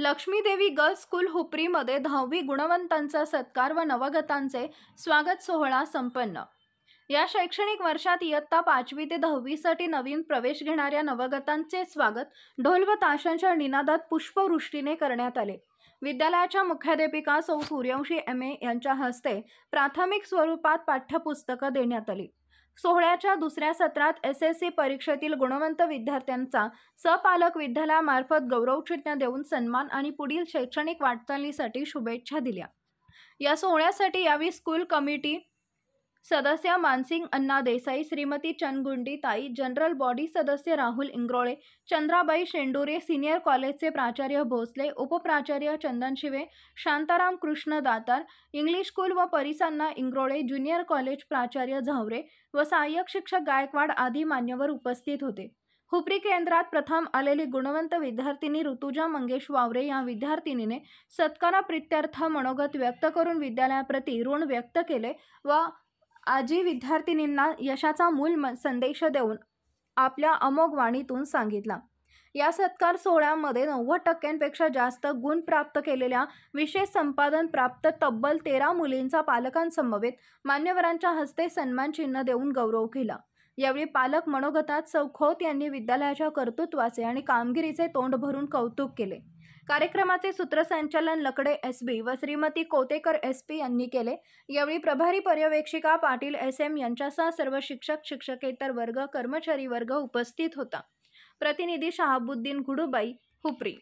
लक्ष्मी देवी girls school हुपरीमध्ये 10वी गुणवंतांचा सत्कार व नवगतांचे स्वागत सोहळा संपन्न। या शैक्षणिक वर्षात इयत्ता 5वी ते 10वी साठी नवीन प्रवेश घेणाऱ्या नवगतांचे स्वागत ढोल व ताशांच्या निनादात पुष्पवृष्टीने करण्यात आले। विद्यालयाच्या मुख्याध्यापिका सौ सूर्यवंशी एम.ए. यांच्या हस्ते प्राथमिक स्वरूपात पाठ्यपुस्तके देण्यात आली। सोहळ्याच्या दुसऱ्या सत्रात एसएससी परीक्षेतील गुणवंत विद्यार्थ्यांचा सहपालक विद्यालयामार्फत गौरवचिन्ह देऊन सन्मान आणि पुढील शैक्षणिक वाटचालीसाठी शुभेच्छा दिल्या। या सोहळ्यासाठी यावेळी स्कूल कमिटी सदस्य मानसिंग अण्णा देसाई, श्रीमती चनगुंडी ताई, जनरल बॉडी सदस्य राहुल इंग्रोळे, चंद्राबाई शेंडुरे, सीनियर कॉलेजचे प्राचार्य भोसले, उपप्राचार्य चंदन शिवे, शांताराम कृष्ण दातार, इंग्लिश स्कूल व परिसन्ना इंग्रोळे, ज्युनियर कॉलेज प्राचार्य झावरे व सहाय्यक शिक्षक गायकवाड आदी मान्यवर उपस्थित होते। हुपरी केंद्रात प्रथम आलेली गुणवंत विद्यार्थिनी ऋतुजा मंगेश वावरे या विद्यार्थिनीने सत्काराप्रीत्यर्थ मनोगत व्यक्त करून विद्यालयाप्रती ऋण व्यक्त केले व आजी विद्यार्थिनींना यशाचा मूल संदेश देऊन आपल्या अमोघ वाणीतून सांगितला। या सत्कार सोहळ्यामध्ये 90% जास्त गुण प्राप्त केलेल्या विशेष संपादन प्राप्त तब्बल 13 मुलींचा पालकांसमवेत मान्यवरांच्या हस्ते सन्मान चिन्ह देऊन गौरव केला। यावेळी पालक मनोगतात सौ खोत यांनी विद्यालयाच्या कर्तृत्वाचे आणि कामगिरीचे तोंड भरून कौतुक केले। कार्यक्रमाचे सूत्रसंचालन लकडे एसबी व श्रीमती कोतेकर एसपी यांनी केले। यावेळी प्रभारी पर्यवेक्षिका पाटील एसएम यांच्यासह सर्व शिक्षक, शिक्षकेतर वर्ग, कर्मचारी वर्ग उपस्थित होता। प्रतिनिधी शहाबुद्दीन गुडुबाई, हुपरी।